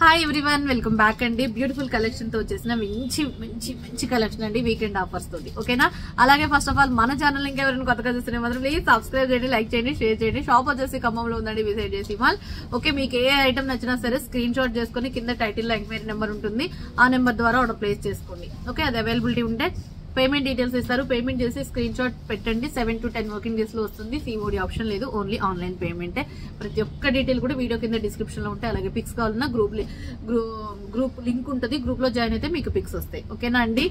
Hi everyone, welcome back అండి. Beautiful collection తో వచ్చేసిన మంచి మంచి మంచి కలెక్షన్ అండి, వీకెండ్ ఆఫర్స్ తోటి. ఓకేనా? అలాగే ఫస్ట్ ఆఫ్ ఆల్ మన ఛానల్ ఇంకెవరైనా కొత్తగా చూస్తున్నా మాత్రం ప్లీజ్ సబ్స్క్రైబ్ చేయండి, లైక్ చేయండి, షేర్ చేయండి. షాప్ వచ్చేసి ఖమ్మంలో ఉందండి, విజిట్ చేసి మాల్. ఓకే, మీకు ఏ ఐటమ్ నచ్చినా సరే స్క్రీన్ షాట్ చేసుకుని కింద టైటిల్ లో ఎంక్వైరీ నెంబర్ ఉంటుంది, ఆ నెంబర్ ద్వారా ఆర్డర్ ప్లేస్ చేసుకోండి. ఓకే, అది అవైలబిలిటీ ఉంటే పేమెంట్ డీటెయిల్స్ ఇస్తారు, పేమెంట్ చేసి స్క్రీన్ షాట్ పెట్టండి. 7 to 10 వర్కింగ్ డేస్ లో వస్తుంది. సిఓడి ఆప్షన్ లేదు, ఓన్లీ ఆన్లైన్ పేమెంటే. ప్రతి ఒక్క డీటెయిల్ కూడా వీడియో కింద డిస్క్రిప్షన్ లో ఉంటాయి. అలాగే పిక్స్ కావాలన్నా గ్రూప్ లింక్ ఉంటుంది, గ్రూప్ లో జాయిన్ అయితే మీకు పిక్స్ వస్తాయి. ఓకేనా అండి?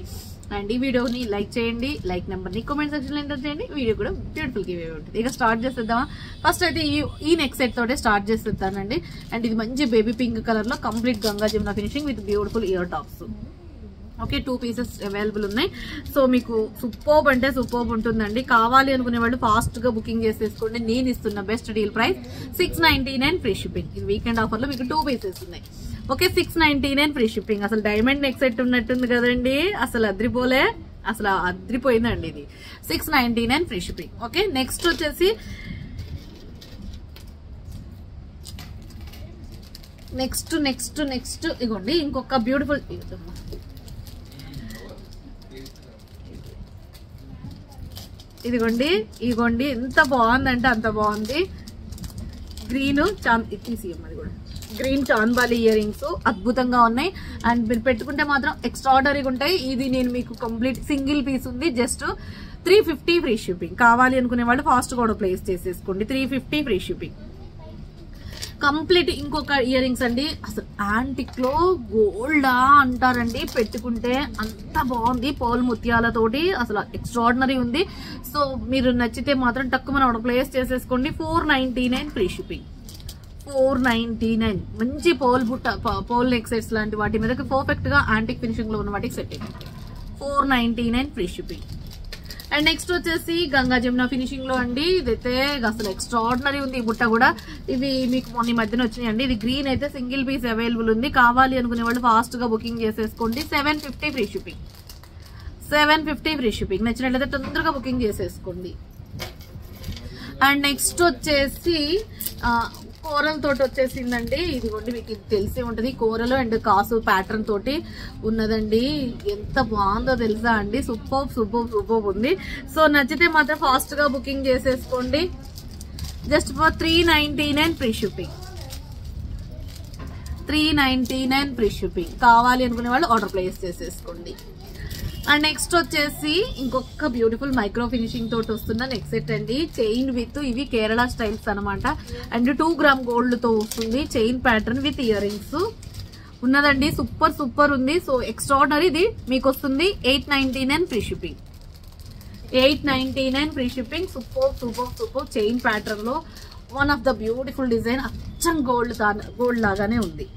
అండ్ ఈ వీడియోని లైక్ చేయండి, లైక్ నెంబర్ ని కామెంట్ సెక్షన్ లో ఎంటర్ చేయండి. వీడియో కూడా బ్యూటిఫుల్ గా ఉంటుంది. ఇక స్టార్ట్ చేసేద్దామా? ఫస్ట్ అయితే ఈ నెక్ సెట్ తోటే స్టార్ట్ చేసేస్తానండి. అండ్ ఇది మంచి బేబీ పింక్ కలర్ లో complete Ganga Jamuna finishing with beautiful ear tops. Okay, 2 pieces available ఉన్నాయి. సో మీకు సూపర్బ్ అంటే సూపర్బ్ ఉంటుందండి. కావాలి అనుకునే వాళ్ళు ఫాస్ట్ గా బుకింగ్ చేసేసుకోండి. నేను ఇస్తున్న best deal price 699 free shipping. ఇది వీకెండ్ ఆఫర్ లో మీకు 2 పీసెస్ ఉన్నాయి. Okay, 699 free shipping. అసలు డైమండ్ నెక్ సెట్ ఉన్నట్టుంది కదండి, అసలు అద్రిపోలే, అసలు అద్రిపోయిందండి. ఇది 699 ఫ్రీ షిప్పింగ్. ఓకే, నెక్స్ట్ వచ్చేసి నెక్స్ట్ ఇగోండి ఇంకొక బ్యూటిఫుల్, ఇదిగోండి ఎంత బాగుందంటే అంత బాగుంది. Green green chandbali ear rings అద్భుతంగా ఉన్నాయి. అండ్ మీరు పెట్టుకుంటే మాత్రం ఎక్స్ట్రాడనరీగా ఉంటాయి. ఇది నేను మీకు కంప్లీట్ సింగిల్ పీస్ ఉంది, జస్ట్ 350 ఫ్రీ షిప్పింగ్. కావాలి అనుకునే వాళ్ళు ఫాస్ట్ కూడా ప్లేస్ చేసేసుకోండి. 350 ఫ్రీ షిప్పింగ్ కంప్లీట్. ఇంకొక ఇయర్ రింగ్స్ అండి, అసలు యాంటిక్ లో గోల్డా అంటారండి, పెట్టుకుంటే అంత బాగుంది. పర్ల్ ముత్యాలతోటి అసలు ఎక్స్ట్రాడినరీ ఉంది. సో మీరు నచ్చితే మాత్రం తక్కువ ఆర్డర్ ప్లేస్ చేసేసుకోండి. 499 ఫ్రీ షిప్పింగ్. 499 మంచి పర్ల్ నెక్ సెట్స్ లాంటి వాటి మీద పర్ఫెక్ట్ గా యాంటిక్ ఫినిషింగ్ లో ఉన్న వాటికి సెట్ అయింది. 499 ఫ్రీ షిప్పింగ్. అండ్ నెక్స్ట్ వచ్చేసి గంగా జమున ఫినిషింగ్ లో అండి. ఇదైతే అసలు ఎక్స్ట్రాడినరీ ఉంది. ఈ బుట్ట కూడా ఇవి మీకు మొన్న మధ్యన వచ్చినాయండి. ఇది గ్రీన్ అయితే సింగిల్ పీస్ అవైలబుల్ ఉంది. కావాలి అనుకునే వాళ్ళు ఫాస్ట్ గా బుకింగ్ చేసేసుకోండి. 750 ఫ్రీ షిప్పింగ్. 750 free shipping. నచ్చినట్లయితే తొందరగా బుకింగ్ చేసేసుకోండి. అండ్ నెక్స్ట్ వచ్చేసి కోరల్ తోటి వచ్చేసిందండి. ఇదిగోండి మీకు ఇది తెలిసి ఉంటది, కోరలు అండ్ కాసు ప్యాటర్న్ తోటి ఉన్నదండి. ఎంత బాగుందో తెలుసా అండి, సూపర్ ఉంది. సో నచ్చితే మాత్రం ఫాస్ట్ గా బుకింగ్ చేసేసుకోండి. Just for 399 free shipping. 399 free shipping. కావాలి అనుకునే వాళ్ళు ఆర్డర్ ప్లేస్ చేసేసుకోండి. అండ్ నెక్స్ట్ వచ్చేసి ఇంకొక బ్యూటిఫుల్ మైక్రో ఫినిషింగ్ తోటి వస్తున్న నెక్ సెట్ అండి. చైన్ విత్ ఇవి కేరళ స్టైల్స్ అనమాట. అండ్ 2 గ్రామ్ గోల్డ్ తో వస్తుంది. Chain pattern with ear rings ఉన్నదండి. సూపర్ ఉంది. So extraordinary. ఇది మీకు వస్తుంది 899 free shipping. 899 free shipping. Super chain pattern లో one of the beautiful design. అచ్చం గోల్డ్ లాగానే ఉంది.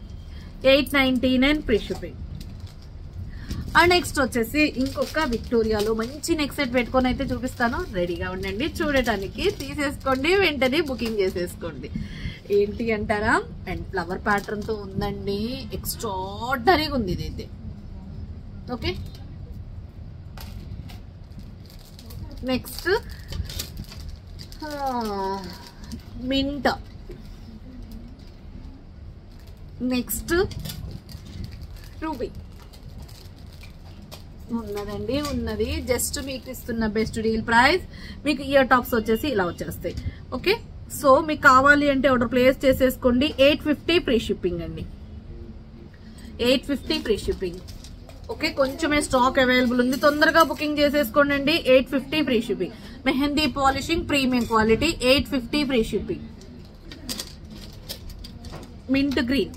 899 ఫ్రీ షిప్పింగ్. అండ్ నెక్స్ట్ వచ్చేసి ఇంకొక విక్టోరియాలో మంచి నెక్ సెట్ పెట్టుకొని అయితే చూపిస్తాను. రెడీగా ఉండండి చూడటానికి. తీసేసుకోండి, వెంటనే బుకింగ్ చేసేసుకోండి. ఏంటి అంటారా? అండ్ ఫ్లవర్ ప్యాటర్న్ తో ఉందండి. ఎక్స్ట్రాడినరీగా ఉంది ఇదైతే. Okay, next mint. Next ruby ఉన్నది. జస్ట్ మీకు ఇస్తున్న బెస్ట్ డీల్ ప్రైస్. మీకు ఇయర్ టాప్స్ వచ్చేసి ఇలా వచ్చేస్తాయి. ఓకే, సో మీకు కావాలి అంటే ఆర్డర్ ప్లేస్ చేసేసుకోండి. 850 ఫ్రీ షిప్పింగ్ అండి. 850 ఫ్రీ షిప్పింగ్. ఓకే, కొంచెమే స్టాక్ అవైలబుల్ ఉంది, తొందరగా బుకింగ్ చేసేసుకోండి అండి. 850 free shipping. Mehndi polishing premium quality. 850 free shipping. Mint green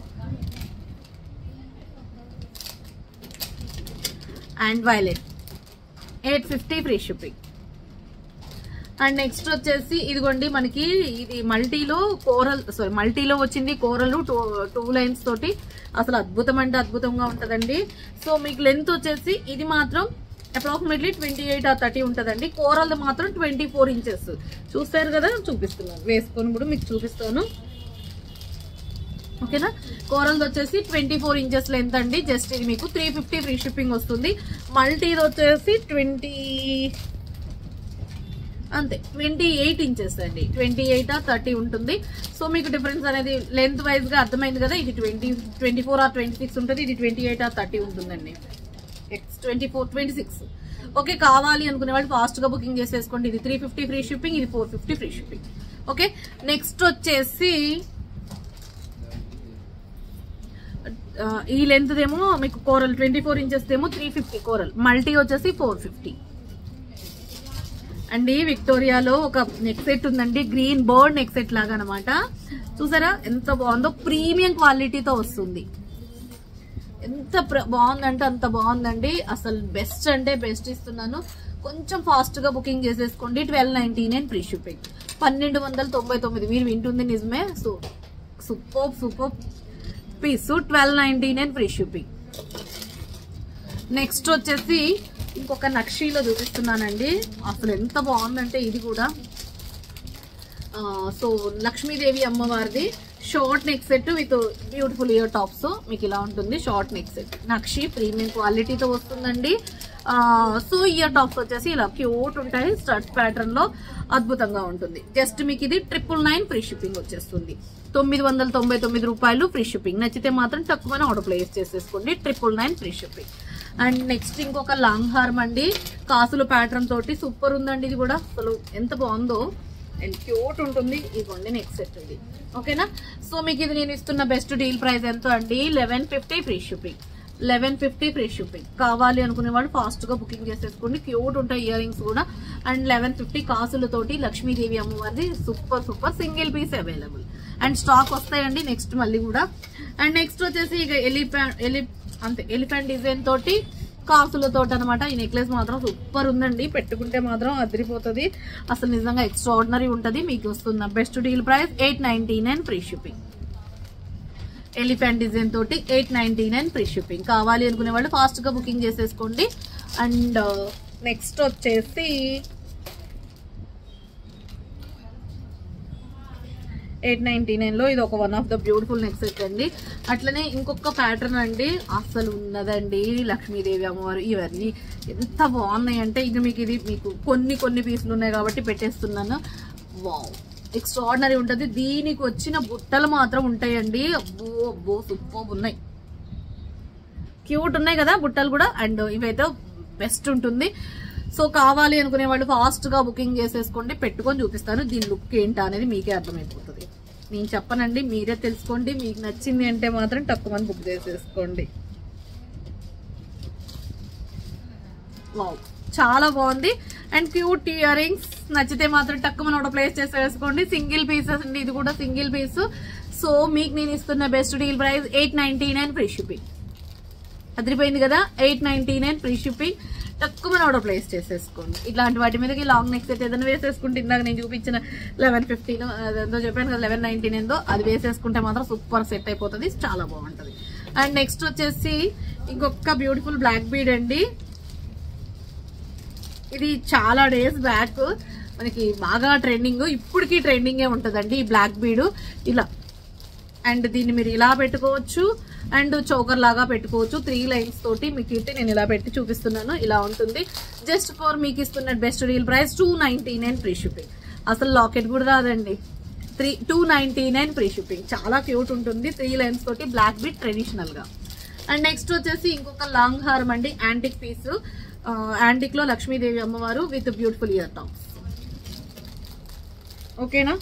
and violet. 850 free shipping. And next వచ్చేసి ఇదిగోండి మనకి ఇది మల్టీలో వచ్చింది. కోరలు 2 లైన్స్ తోటి అసలు అద్భుతం అంటే అద్భుతంగా ఉంటదండి. సో మీకు లెంత్ వచ్చేసి ఇది మాత్రం అప్రాక్సిమేట్లీ 28 or 30 ఉంటదండి. కోరల్ మాత్రం 24 ఇంచెస్. చూస్తారు కదా, చూపిస్తున్నాను, వేసుకొని కూడా మీకు చూపిస్తాను. ఓకేనా? కోరల్ వచ్చేసి 24 ఇంచెస్ లెంత్ అండి. జస్ట్ ఇది మీకు 350 ఫ్రీ షిప్పింగ్ వస్తుంది. మల్టీది వచ్చేసి అంతే 28 ఇంచెస్ అండి. 28 or 30 ఉంటుంది. సో మీకు డిఫరెన్స్ అనేది లెంత్ వైజ్ గా అర్థమైంది కదా. ఇది 24 or 26 ఉంటుంది, ఇది 28 or 30 ఉంటుందండి. 24, 26. ఓకే, కావాలి అనుకునే వాళ్ళు ఫాస్ట్ గా బుకింగ్ చేసేసుకోండి. ఇది 350 ఫ్రీ షిప్పింగ్, ఇది 450 ఫ్రీ షిప్పింగ్. ఓకే, నెక్స్ట్ వచ్చేసి ఈ లెంత్ ఏమో మీకు కోరల్ 24 ఇంచెస్ ఏమో 350 కోరల్, మల్టీ వచ్చేసి 450 అండి. విక్టోరియాలో ఒక నెక్ సెట్ ఉందండి, గ్రీన్ బర్డ్ నెక్ సెట్ లాగా అనమాట. చూసారా ఎంత బాగుందో, ప్రీమియం క్వాలిటీతో వస్తుంది. ఎంత బాగుందంటే అంత బాగుందండి. అసలు బెస్ట్ అంటే బెస్ట్ ఇస్తున్నాను. కొంచెం ఫాస్ట్ గా బుకింగ్ చేసేసుకోండి. 1299 ఫ్రీ షిప్పింగ్, 1299. మీరు వింటుంది నిజమే. So super piece, 1299 free shipping. Next వచ్చేసి ఇంకొక నక్షీలో చూపిస్తున్నానండి. అసలు ఎంత బాగుందంటే ఇది కూడా. సో లక్ష్మీదేవి అమ్మవారిది short neck set with beautiful ear tops. మీకు ఇలా ఉంటుంది షార్ట్ నెక్ సెట్, నక్షి ప్రీమియం క్వాలిటీతో వస్తుందండి. సో ఇయర్ టాప్స్ వచ్చేసి ఇలా క్యూట్ ఉంటాయి, స్టడ్స్ ప్యాటర్న్ లో అద్భుతంగా ఉంటుంది. జస్ట్ మీకు ఇది 999 ఫ్రీ షిప్పింగ్ వచ్చేస్తుంది. 999 రూపాయలు ఫ్రీ షిప్పింగ్. నచ్చితే మాత్రం తక్కువనే ఆర్డర్ ప్లేస్ చేసేసుకోండి. 999 ఫ్రీ షిప్పింగ్. అండ్ నెక్స్ట్ ఇంకొక లాంగ్ హార్మ్ అండి, కాసుల ప్యాటర్న్ తోటి సూపర్ ఉందండి. ఇది కూడా అసలు ఎంత బాగుందో అండ్ క్యూట్ ఉంటుంది. ఇదిగోండి నెక్ సెట్ ఇది. ఓకేనా, సో మీకు ఇది నేను ఇస్తున్న బెస్ట్ డీల్ ప్రైస్ ఎంతో అండి, 1150 ఫ్రీ షిప్పింగ్. 1150 free shipping. కావాలి అనుకునే వాళ్ళు ఫాస్ట్ గా బుకింగ్ చేసేసుకోండి. క్యూట్ ఉంటాయి ఇయర్ రింగ్స్ కూడా. అండ్ 1150 కాసులతోటి లక్ష్మీదేవి అమ్మవారిది super single piece available. And stock వస్తాయండి నెక్స్ట్ మళ్ళీ కూడా. అండ్ నెక్స్ట్ వచ్చేసి ఇక ఎలిఫెంట్ డిజైన్ తోటి కాసులతో అనమాట. ఈ నెక్లెస్ మాత్రం సూపర్ ఉందండి, పెట్టుకుంటే మాత్రం అదిరిపోతుంది. అసలు నిజంగా ఎక్స్ట్రాడినరీ ఉంటుంది. మీకు వస్తున్న best deal price 899 free shipping. Elephant design తోటి 899 ఫ్రీ షిప్పింగ్. కావాలి అనుకునే వాళ్ళు ఫాస్ట్ గా బుకింగ్ చేసేసుకోండి. అండ్ నెక్స్ట్ వచ్చేసి 899 లో ఇది ఒక one of the beautiful neck set అండి. అట్లనే ఇంకొక ప్యాటర్న్ అండి, అసలు ఉన్నదండి లక్ష్మీదేవి అమ్మవారు. ఇవన్నీ ఎంత బాగున్నాయి అంటే ఇక మీకు ఇది మీకు కొన్ని పీసులు ఉన్నాయి కాబట్టి పెట్టేస్తున్నాను. వావ్, ఎక్స్ట్రాడినరీ ఉంటుంది. దీనికి వచ్చిన బుట్టలు మాత్రం ఉంటాయండి. అబ్బో సూపర్ ఉన్నాయి, క్యూట్ ఉన్నాయి కదా బుట్టలు కూడా. అండ్ ఇవైతే బెస్ట్ ఉంటుంది. సో కావాలి అనుకునే వాళ్ళు ఫాస్ట్ గా బుకింగ్ చేసేసుకోండి. పెట్టుకొని చూపిస్తాను దీని లుక్ ఏంటా అనేది మీకే అర్థమైపోతుంది. నేను చెప్పనండి, మీరే తెలుసుకోండి. మీకు నచ్చింది అంటే మాత్రం తక్కువ మంది బుక్ చేసేసుకోండి. వావ్, చాలా బాగుంది. And cute ear rings. నచ్చితే మాత్రం తక్కువ ఆర్డర్ ప్లేస్ చేసేసుకోండి. సింగిల్ పీసెస్ అండి, ఇది కూడా సింగిల్ పీస్. సో మీకు నేను ఇస్తున్న best deal price 899 free shipping. అదిరిపోయింది కదా, 899 ఫ్రీ షిప్పింగ్. తక్కువ ఆర్డర్ ప్లేస్ చేసేసుకోండి. ఇట్లాంటి వాటి మీదకి లాంగ్ నెక్ సెట్ ఏదైనా వేసేసుకుంటే, ఇందాక నేను చూపించిన 1150 అదేందో చెప్పాను కదా 1199 అది వేసేసుకుంటే మాత్రం సూపర్ సెట్ అయిపోతుంది, చాలా బాగుంటుంది. అండ్ నెక్స్ట్ వచ్చేసి ఇంకొక బ్యూటిఫుల్ బ్లాక్ బీడ్ అండి. ఇది చాలా డేస్ బ్యాక్ మనకి బాగా ట్రెండింగ్, ఇప్పటికీ ట్రెండింగే ఉంటుందండి ఈ బ్లాక్ బీడ్ ఇలా. అండ్ దీన్ని మీరు ఇలా పెట్టుకోవచ్చు అండ్ చోకర్ లాగా పెట్టుకోవచ్చు. 3 లైన్స్ తోటి మీకు ఇట్టి నేను ఇలా పెట్టి చూపిస్తున్నాను. ఇలా ఉంటుంది. జస్ట్ ఫర్ మీకు ఇస్తున్న best deal price 299 free shipping. అసలు లాకెట్ కూడా రాదండి, 299 ఫ్రీ షిప్పింగ్. చాలా క్యూట్ ఉంటుంది. 3 లైన్స్ తోటి బ్లాక్ బీట్ ట్రెడిషనల్ గా. అండ్ నెక్స్ట్ వచ్చేసి ఇంకొక లాంగ్ హారం అండి, యాంటిక్ పీస్. యాంటిక్ లో లక్ష్మీదేవి అమ్మవారు విత్ బ్యూటిఫుల్ ఇయర్ టాప్స్. ఓకేనా,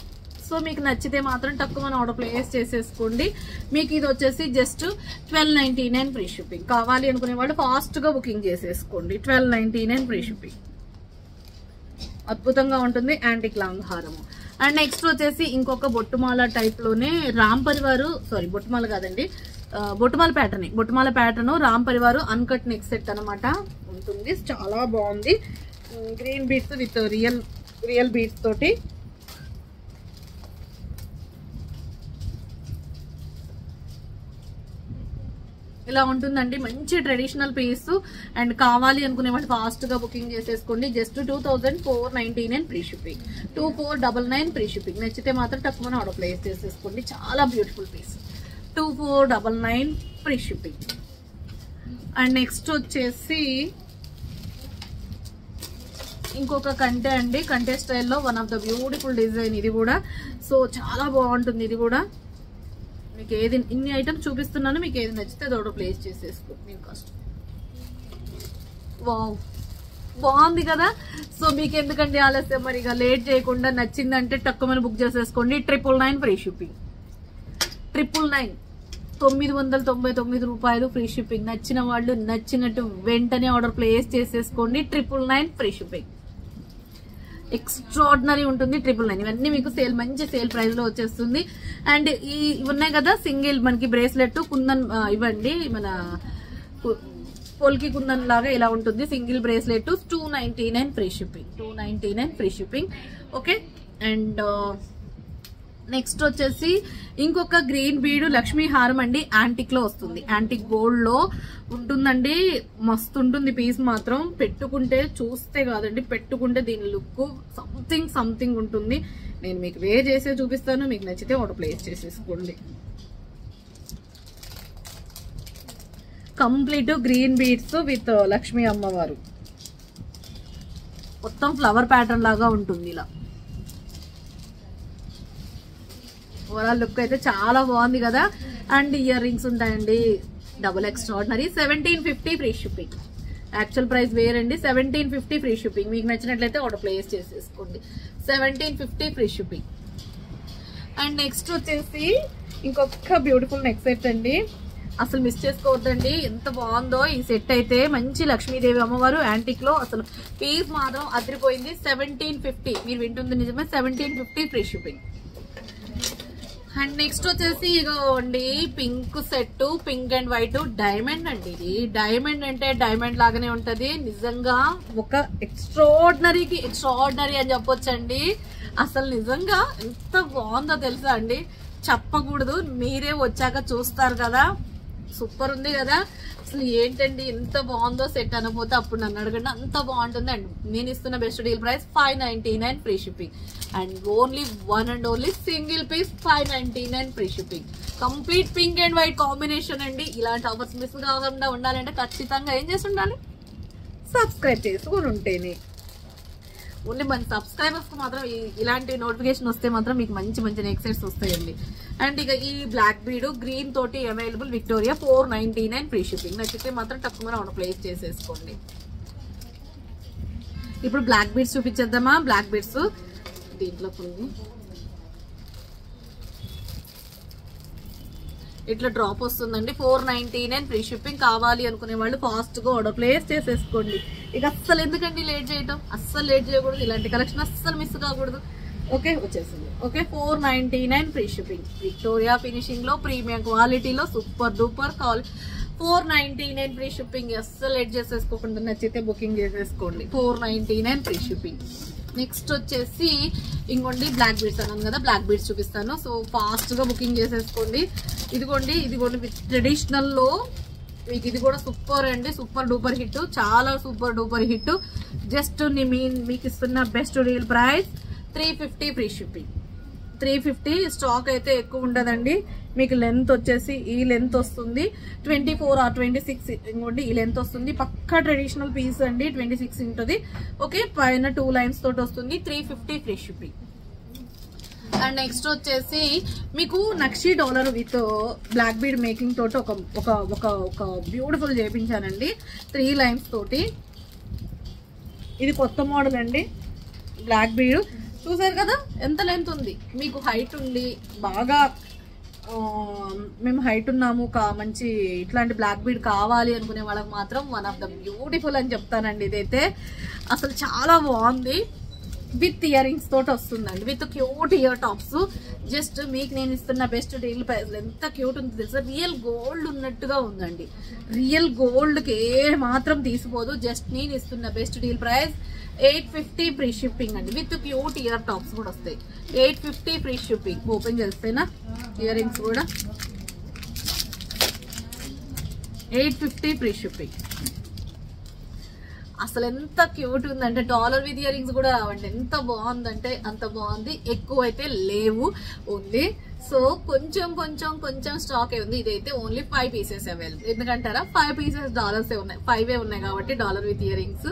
సో మీకు నచ్చితే మాత్రం తక్కువ ఆర్డర్ ప్లేస్ చేసేసుకోండి. మీకు ఇది వచ్చేసి జస్ట్ 1299 ఫ్రీ షిప్పింగ్. కావాలి అనుకునే వాళ్ళు ఫాస్ట్ గా బుకింగ్ చేసేసుకోండి. 1299 ఫ్రీ షిప్పింగ్. అద్భుతంగా ఉంటుంది యాంటిక్ లాంగ్ హారము. అండ్ నెక్స్ట్ వచ్చేసి ఇంకొక బొట్టుమాల టైప్ లోనే రామ్ పరివారు, సారీ బొట్టుమాల కాదండి, బొట్టుమాల pattern Ram పరివారు uncut neck set అనమాట ఉంటుంది. చాలా బాగుంది. Green beads with real beads తోటి ఇలా ఉంటుందండి. మంచి ట్రెడిషనల్ పీస్. అండ్ కావాలి అనుకునే వాళ్ళు ఫాస్ట్ గా బుకింగ్ చేసేసుకోండి. Just 2499 free shipping. 2499 free shipping. నచ్చితే మాత్రం తక్కువ ఆర్డర్ ప్లేస్ చేసేసుకోండి. చాలా beautiful piece. 2499 free shipping. And next వచ్చేసి ఇంకొక కంటే అండి, కంటే స్టైల్లో one of the beautiful design ఇది కూడా. సో చాలా బాగుంటుంది ఇది కూడా. మీకు ఏది ఇన్ని ఐటమ్స్ చూపిస్తున్నాను, మీకు ఏది నచ్చితే అది ఆర్డర్ ప్లేస్ చేసేసుకో మీకు కాస్ట్. వావ్ బాగుంది కదా. సో మీకు ఎందుకంటే ఆలస్యం, మరి ఇక లేట్ చేయకుండా నచ్చిందంటే తక్కువ బుక్ చేసేసుకోండి. 999 ఫ్రీ షిప్పింగ్. 999 రూపాయలు ఫ్రీ షిప్పింగ్. నచ్చిన వాళ్ళు నచ్చినట్టు వెంటనే ఆర్డర్ ప్లేస్ చేసేసుకోండి. 999 ఫ్రీ షిప్పింగ్. ఎక్స్ట్రాడినరీ ఉంటుంది 999. ఇవన్నీ మీకు సేల్, మంచి సేల్ ప్రైస్ లో వచ్చేస్తుంది. అండ్ ఇవి ఉన్నాయి కదా సింగిల్ మనకి బ్రేస్లెట్ కుందన్ ఇవ్వండి, మన పోల్కి కుందన్ లాగా ఇలా ఉంటుంది single bracelet. 299 free shipping. 299 free shipping. Okay. And next వచ్చేసి ఇంకొక గ్రీన్ బీడు లక్ష్మీ హారం అండి. యాంటిక్ లో వస్తుంది, యాంటిక్ గోల్డ్ లో ఉంటుందండి. మస్తు ఉంటుంది పీస్ మాత్రం. పెట్టుకుంటే చూస్తే కాదండి, పెట్టుకుంటే దీని లుక్ సంథింగ్ ఉంటుంది. నేను మీకు వే చేసే చూపిస్తాను, మీకు నచ్చితే ఆర్డర్ ప్లేస్ చేసేసుకోండి. Complete green beads with Lakshmi అమ్మవారు, మొత్తం ఫ్లవర్ ప్యాటర్న్ లాగా ఉంటుంది ఇలా. ఓవరాల్ లుక్ అయితే చాలా బాగుంది కదా. అండ్ ఇయర్ రింగ్స్ ఉంటాయండి, double extraordinary. 1750 free shipping. Actual price వేరండి. 1750 ఫ్రీ షిప్పింగ్. మీకు నచ్చినట్లయితే ఆర్డర్ ప్లేస్ చేసేసుకోండి. 1750 ఫ్రీ షిప్పింగ్. అండ్ నెక్స్ట్ వచ్చేసి ఇంకొక బ్యూటిఫుల్ నెక్ సెట్ అండి. అసలు మిస్ చేసుకోవద్దండి, ఎంత బాగుందో ఈ సెట్ అయితే. మంచి లక్ష్మీదేవి అమ్మవారు యాంటిక్ లో, అసలు పీస్ మాత్రం అదిరిపోయింది. 1750. మీరు వింటుంది నిజమే. 1750 ఫ్రీ షిప్పింగ్. అండ్ నెక్స్ట్ వచ్చేసి ఇగోండి pink set, pink and white diamond అండి. ఇది డైమండ్ అంటే డైమండ్ లాగానే ఉంటది. నిజంగా ఒక ఎక్స్ట్రాడినరీకి ఎక్స్ట్రాడినరీ అని చెప్పొచ్చండి. అసలు నిజంగా ఎంత బాగుందో తెలుసా అండి, చెప్పకూడదు, మీరే వచ్చాక చూస్తారు కదా. సూపర్ ఉంది కదా. అసలు ఏంటండి ఎంత బాగుందో సెట్ అనకపోతే అప్పుడు నన్ను అడగండి, అంత బాగుంటుంది. అండ్ నేను ఇస్తున్న best deal price 599 free shipping. And only one and only single piece 599 free shipping. Complete pink and white combination అండి. ఇలాంటి ఆఫర్స్ మిస్ కాకుండా ఉండాలంటే ఖచ్చితంగా ఏం చేసి ఉండాలి, సబ్స్క్రైబ్ చేసుకుని ఉంటేనే. ఓన్లీ మన సబ్స్క్రైబర్స్ కు మాత్రం ఇలాంటి నోటిఫికేషన్ వస్తే మాత్రం మీకు మంచి మంచి నెక్ సెట్స్ వస్తాయండి. అండ్ ఇక ఈ బ్లాక్ బీడ్ గ్రీన్ తోటి అవైలబుల్ విక్టోరియా 499 ఫ్రీ షిప్పింగ్. నచ్చితే మాత్రం తక్కువ ఆర్డర్ ప్లేస్ చేసేసుకోండి. ఇప్పుడు బ్లాక్ బీడ్స్ చూపించేద్దామా. బ్లాక్ బీడ్స్ దీంట్లో కొన్ని ఇట్లా డ్రాప్ వస్తుందండి. 499 ఫ్రీ షిప్పింగ్. కావాలి అనుకునే వాళ్ళు ఫాస్ట్ గా ఆర్డర్ ప్లేస్ చేసేసుకోండి. ఇక అస్సలు ఎందుకండి లేట్ చేయటం, అస్సలు లేట్ చేయకూడదు. ఇలాంటి కలెక్షన్ అస్సలు మిస్ కాకూడదు. ఓకే వచ్చేసింది. Okay 499 free shipping. Victoria finishing లో ప్రీమియం క్వాలిటీలో సూపర్ డూపర్ 499 ఫ్రీ షిప్పింగ్. అస్సలు లేట్ చేసేసుకోకుండా నచ్చితే బుకింగ్ చేసేసుకోండి. 499 ఫ్రీ షిప్పింగ్. నెక్స్ట్ వచ్చేసి ఇంకోండి బ్లాక్ బీడ్స్ అన్నాను కదా, బ్లాక్ బీడ్స్ చూపిస్తాను. సో ఫాస్ట్ గా బుకింగ్ చేసేసుకోండి. ఇదిగోండి విత్ ట్రెడిషనల్ లో మీకు ఇది కూడా సూపర్ అండి, సూపర్ డూపర్ హిట్, చాలా సూపర్ డూపర్ హిట్. జస్ట్ మీకు ఇస్తున్న best deal price 350 free shipping. 350. Stock అయితే ఎక్కువ ఉండదండి. మీకు లెంత్ వచ్చేసి ఈ లెంత్ వస్తుంది 24 or 26. ఇంకోండి ఈ లెంత్ వస్తుంది. పక్కా ట్రెడిషనల్ పీస్ అండి. 26 ఉంటుంది. ఓకే పైన 2 లైన్స్ తోటి వస్తుంది. 350 ఫ్రీ షిప్పింగ్. అండ్ నెక్స్ట్ వచ్చేసి మీకు nakshi dollar with black bead making తోటి ఒక బ్యూటిఫుల్ చేయించానండి 3 లైన్స్ తోటి. ఇది కొత్త మోడల్ అండి. బ్లాక్ బీడ్ చూసారు కదా ఎంత లెంత్ ఉంది. మీకు హైట్ ఉంది బాగా, మేము హైట్ ఉన్నాము, మంచి ఇట్లాంటి బ్లాక్ బీడ్ కావాలి అనుకునే వాళ్ళకి మాత్రం వన్ ఆఫ్ ద బ్యూటిఫుల్ అని చెప్తానండి. ఇదైతే అసలు చాలా బాగుంది. విత్ ఇయర్ రింగ్స్ తోటి వస్తుందండి, with cute ear tops. Just మీకు నేను ఇస్తున్న బెస్ట్ డీల్ ప్రైస్. ఎంత క్యూట్ ఉంది తెలుసా, రియల్ గోల్డ్ ఉన్నట్టుగా ఉందండి. రియల్ గోల్డ్ కి ఏ మాత్రం తీసిపోదు. జస్ట్ నేను ఇస్తున్న best deal price 850 free shipping అండి. విత్ క్యూట్ ఇయర్ టాప్స్ కూడా వస్తాయి. 850 ఫ్రీ షిప్పింగ్. ఓపెన్ చేస్తేనా ఇయర్ రింగ్స్ కూడా 850 ఫ్రీ షిప్పింగ్. అసలు ఎంత క్యూట్ ఉందంటే డాలర్ విత్ ఇయర్ రింగ్స్ కూడా రావండి. ఎంత బాగుందంటే అంత బాగుంది. ఎక్కువ అయితే లేవు, ఉంది. సో కొంచెం స్టాక్ ఉంది. ఇదైతే ఓన్లీ 5 పీసెస్ అవైలబుల్. ఎందుకంటారా 5 పీసెస్ డాలర్స్ ఉన్నాయి, 5 ఉన్నాయి కాబట్టి dollar with ear rings.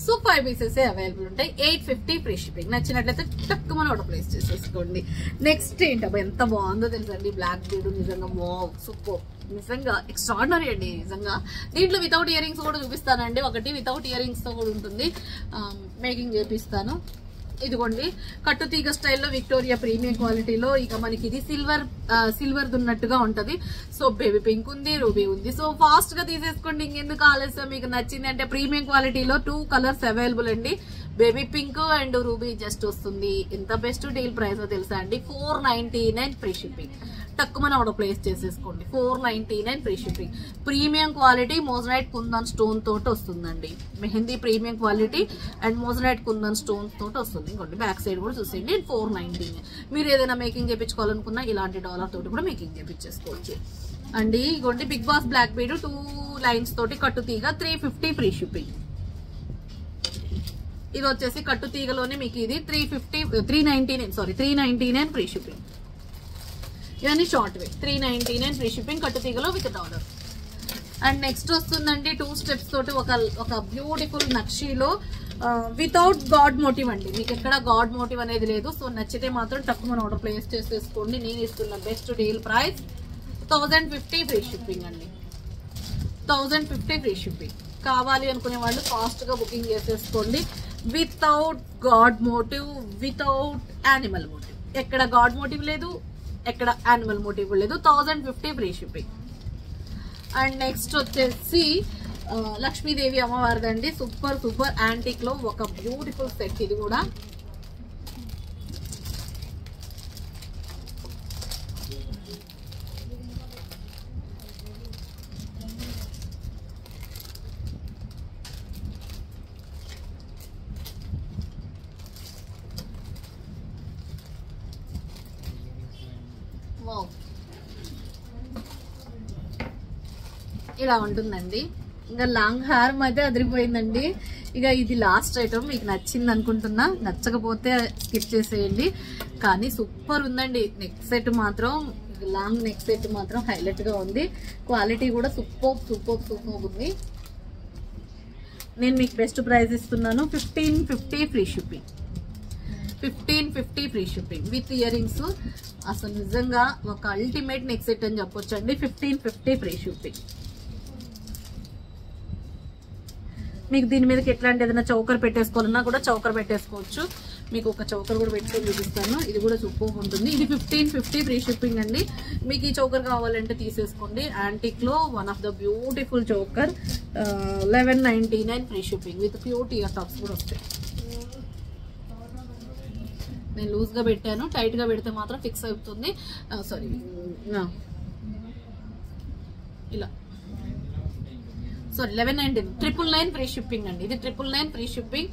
So 5 pieces available ఉంటాయి. 850 ఫ్రీ షిప్పింగ్. నచ్చినట్లయితే తక్కువ మనం ఆర్డర్ ప్లేస్ చేసేసుకోండి. నెక్స్ట్ ఏంటబ్బా ఎంత బాగుందో తెలుసండి బ్లాక్ బీడ్. నిజంగా వావ్ సూపర్, నిజంగా ఎక్స్ట్రాడినరీ అండి. నిజంగా దీంట్లో వితౌట్ ఇయర్ రింగ్స్ కూడా చూపిస్తానండి. ఒకటి వితౌట్ ఇయర్ రింగ్స్ తో కూడా ఉంటుంది, మేకింగ్ చేపిస్తాను. ఇదిగోండి కట్టుతీగ స్టైల్లో విక్టోరియా ప్రీమియం క్వాలిటీలో. ఇక మనకి ఇది సిల్వర్ ఉన్నట్టుగా ఉంటది. సో బేబీ పింక్ ఉంది, రూబీ ఉంది. సో ఫాస్ట్ గా తీసేసుకోండి, ఇంకెందుకు ఆలస్యం. మీకు నచ్చింది అంటే ప్రీమియం క్వాలిటీలో 2 కలర్స్ అవైలబుల్ అండి. Baby pink and ruby just వస్తుంది. ఎంత బెస్ట్ డీల్ ప్రైస్ తెలుసా అండి, 499 ఫ్రీ షిప్పింగ్. తక్కువ ఆర్డర్ ప్లేస్ చేసేసుకోండి. 499 free shipping. Premium quality moissanite kundan stone తోటి వస్తుందండి. Mehndi premium quality and moissanite kundan stone తోటి వస్తుంది. ఇంకోటి బ్యాక్ సైడ్ కూడా చూసేయండి. 499. మీరు ఏదైనా మేకింగ్ చేయించుకోవాలనుకున్నా ఇలాంటి డాలర్ తోటి కూడా మేకింగ్ చేయించేసుకోవచ్చు అండి. ఇగోండి Bigg Boss black bead 2 lines తోటి కట్టుతీగ 350 ఫ్రీ షిప్పింగ్. ఇది వచ్చేసి కట్టుతీగలోనే మీకు ఇది 399 ఫ్రీ షిప్పింగ్. ఇవన్నీ షార్ట్ వే 399 ఫ్రీ షిప్పింగ్ కట్టుతీగలో విత్ డాలర్. అండ్ నెక్స్ట్ వస్తుందండి 2 స్టెప్స్ తోటి ఒక బ్యూటిఫుల్ నక్షీలో వితౌట్ గాడ్ మోటివ్ అండి. మీకు ఎక్కడ గాడ్ మోటివ్ అనేది లేదు. సో నచ్చితే మాత్రం తక్కువ ఆర్డర్ ప్లేస్ చేసేసుకోండి. నేను ఇస్తున్న best deal price 1050 free shipping అండి. 1050 ఫ్రీ షిప్పింగ్. కావాలి అనుకునే వాళ్ళు ఫాస్ట్ గా బుకింగ్ చేసేసుకోండి. Without god motive, without animal motive. ఎక్కడ గాడ్ మోటివ్ లేదు, ఎక్కడ యానిమల్ మోటివ్ లేదు. 1050 ఫ్రీ షిప్పింగ్. అండ్ నెక్స్ట్ వచ్చేసి లక్ష్మీదేవి అమ్మవారిదండి. సూపర్ యాంటిక్ లో ఒక బ్యూటిఫుల్ సెట్. ఇది కూడా ఇలా ఉంటుందండి. ఇంకా లాంగ్ హారం అయితే అదిరిపోయిందండి. ఇక ఇది లాస్ట్ ఐటమ్. మీకు నచ్చింది అనుకుంటున్నా, నచ్చకపోతే స్కిప్ చేసేయండి. కానీ సూపర్ ఉందండి. నెక్ సెట్ మాత్రం, లాంగ్ నెక్ సెట్ మాత్రం హైలైట్ గా ఉంది. క్వాలిటీ కూడా సూపర్ ఉంది. నేను మీకు బెస్ట్ ప్రైస్ ఇస్తున్నాను. 1550 free shipping. 1550 free shipping with ear rings. అసలు నిజంగా ఒక అల్టిమేట్ నెక్ సెట్ అని చెప్పొచ్చు అండి. 1550 ఫ్రీ షిప్పింగ్. మీకు దీని మీదకి ఎట్లాంటి ఏదైనా చౌకర్ పెట్టేసుకోవాలన్నా కూడా చౌకర్ పెట్టేసుకోవచ్చు. మీకు ఒక చౌకర్ కూడా పెట్టుకొని చూపిస్తాను. ఇది కూడా సూపర్ ఉంటుంది. ఇది 1550 ఫ్రీ షిప్పింగ్ అండి. మీకు ఈ చౌకర్ కావాలంటే తీసేసుకోండి. యాంటిక్ లో one of the beautiful choker. 1199 free shipping with pure year tops కూడా వస్తాయి. నేను లూజ్ గా పెట్టాను, టైట్ గా పెడితే మాత్రం ఫిక్స్ అవుతుంది. సారీ, ఇలా సారీ 1199 999 ఫ్రీ షిప్పింగ్ అండి. ఇది 999 ఫ్రీ షిప్పింగ్.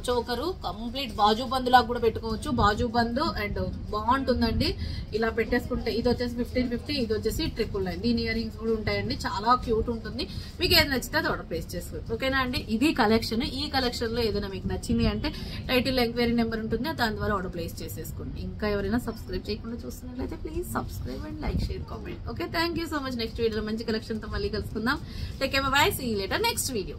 చోకరు కంప్లీట్ బాజు బంద్ లాగా కూడా పెట్టుకోవచ్చు. బాజు బంద్ అండ్ బాగుంటుందండి. ఇలా పెట్టేసుకుంటే ఇది వచ్చేసి 1550, ఇది వచ్చేసి 999. దీని ఇయర్ రింగ్స్ కూడా ఉంటాయండి. చాలా క్యూట్ ఉంటుంది. మీకు ఏది నచ్చితే అది ఆర్డర్ ప్లేస్ చేసుకోవచ్చు. ఓకేనా అండి. ఇది కలెక్షన్. ఈ కలెక్షన్ లో ఏదైనా మీకు నచ్చింది అంటే టైటిల్ ఎంక్వైరీ నెంబర్ ఉంటుంది, దాని ద్వారా ఆర్డర్ ప్లేస్ చేసేసుకోండి. ఇంకా ఎవరైనా సబ్స్క్రైబ్ చేయకుండా చూస్తున్నట్లయితే please subscribe and like, share, comment. Okay, thank you so much. Next వీడియోలో మంచి కలెక్షన్ తో మళ్ళీ కలుసుకుందాం. Take care, by. See you later next video.